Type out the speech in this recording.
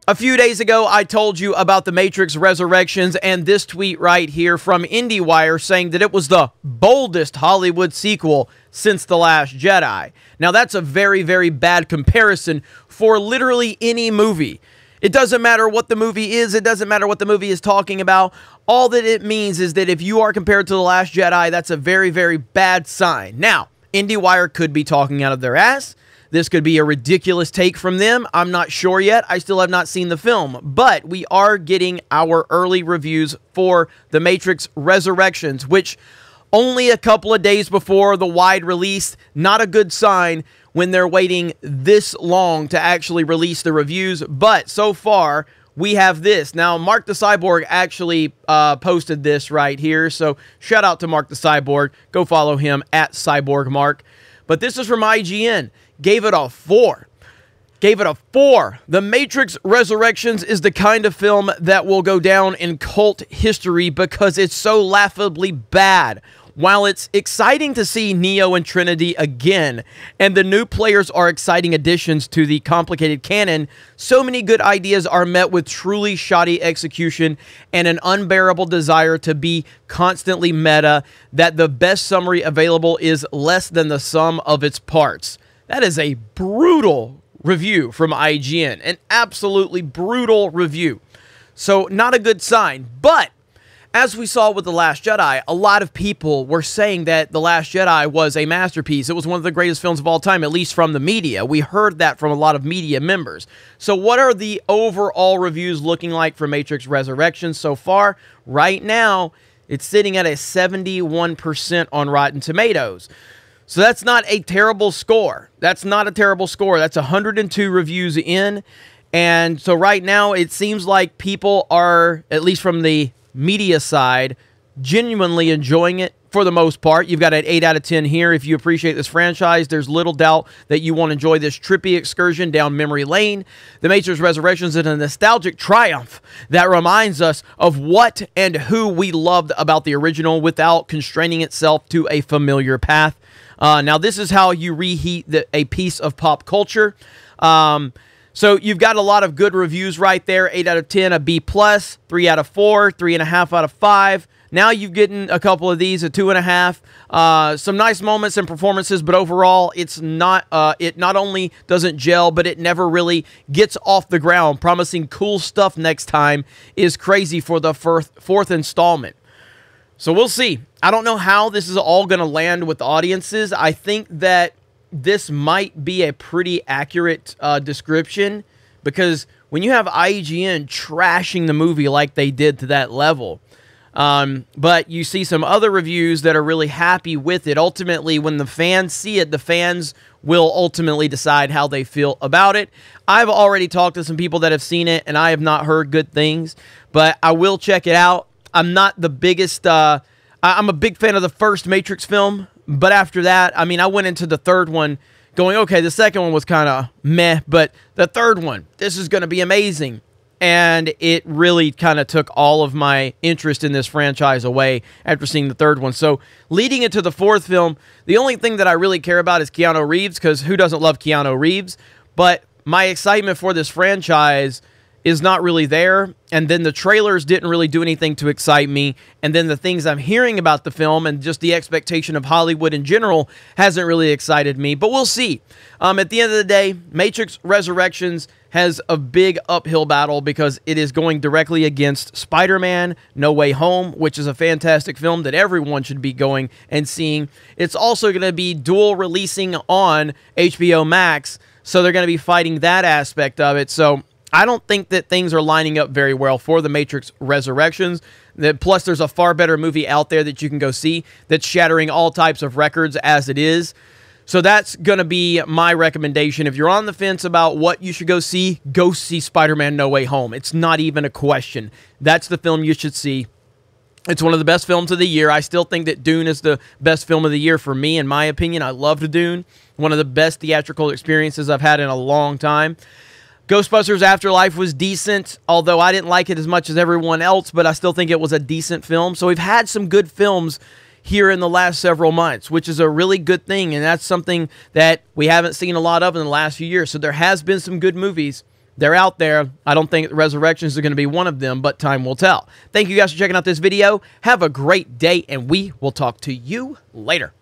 A few days ago, I told you about The Matrix Resurrections and this tweet right here from IndieWire saying that it was the boldest Hollywood sequel since The Last Jedi. Now, that's a very, very bad comparison for literally any movie. It doesn't matter what the movie is. It doesn't matter what the movie is talking about. All that it means is that if you are compared to The Last Jedi, that's a very, very bad sign. Now, IndieWire could be talking out of their ass. This could be a ridiculous take from them. I'm not sure yet. I still have not seen the film. But we are getting our early reviews for The Matrix Resurrections, which only a couple of days before the wide release, not a good sign when they're waiting this long to actually release the reviews. But so far, we have this. Now, Mark the Cyborg actually posted this right here. So shout out to Mark the Cyborg. Go follow him at CyborgMark. But this is from IGN. Gave it a 4. Gave it a 4. The Matrix Resurrections is the kind of film that will go down in cult history because it's so laughably bad. While it's exciting to see Neo and Trinity again, and the new players are exciting additions to the complicated canon, so many good ideas are met with truly shoddy execution and an unbearable desire to be constantly meta that the best summary available is less than the sum of its parts. That is a brutal review from IGN, an absolutely brutal review. So not a good sign, but as we saw with The Last Jedi, a lot of people were saying that The Last Jedi was a masterpiece. It was one of the greatest films of all time, at least from the media. We heard that from a lot of media members. So what are the overall reviews looking like for Matrix Resurrections so far? Right now, it's sitting at a 71% on Rotten Tomatoes. So that's not a terrible score. That's not a terrible score. That's 102 reviews in. And so right now, it seems like people are, at least from the media side, genuinely enjoying it for the most part. You've got an 8 out of 10 here. If you appreciate this franchise, there's little doubt that you want to enjoy this trippy excursion down memory lane. The Matrix Resurrections is a nostalgic triumph that reminds us of what and who we loved about the original without constraining itself to a familiar path. Now, this is how you reheat a piece of pop culture. So you've got a lot of good reviews right there. 8 out of 10, a B+, 3 out of 4, 3.5 out of 5. Now you've gotten a couple of these, a 2.5. Some nice moments and performances, but overall, it's not. It not only doesn't gel, but it never really gets off the ground. Promising cool stuff next time is crazy for the fourth installment. So we'll see. I don't know how this is all going to land with the audiences. I think that this might be a pretty accurate description because when you have IGN trashing the movie like they did to that level, but you see some other reviews that are really happy with it. Ultimately, when the fans see it, the fans will ultimately decide how they feel about it. I've already talked to some people that have seen it, and I have not heard good things, but I will check it out. I'm not the biggest, I'm a big fan of the first Matrix film, but after that, I mean, I went into the third one going, okay, the second one was kind of meh, but the third one, this is going to be amazing. And it really kind of took all of my interest in this franchise away after seeing the third one. So leading into the fourth film, the only thing that I really care about is Keanu Reeves, because who doesn't love Keanu Reeves? But my excitement for this franchise is not really there, and then the trailers didn't really do anything to excite me, and then the things I'm hearing about the film and just the expectation of Hollywood in general hasn't really excited me, but we'll see. At the end of the day, Matrix Resurrections has a big uphill battle because it is going directly against Spider-Man No Way Home, which is a fantastic film that everyone should be going and seeing. It's also going to be dual releasing on HBO Max, so they're going to be fighting that aspect of it, so I don't think that things are lining up very well for The Matrix Resurrections. Plus, there's a far better movie out there that you can go see that's shattering all types of records as it is. So that's going to be my recommendation. If you're on the fence about what you should go see Spider-Man No Way Home. It's not even a question. That's the film you should see. It's one of the best films of the year. I still think that Dune is the best film of the year for me, in my opinion. I loved Dune. One of the best theatrical experiences I've had in a long time. Ghostbusters Afterlife was decent, although I didn't like it as much as everyone else, but I still think it was a decent film. So we've had some good films here in the last several months, which is a really good thing, and that's something that we haven't seen a lot of in the last few years. So there has been some good movies They're out there. I don't think Resurrections are going to be one of them, but time will tell. Thank you guys for checking out this video. Have a great day, and we will talk to you later.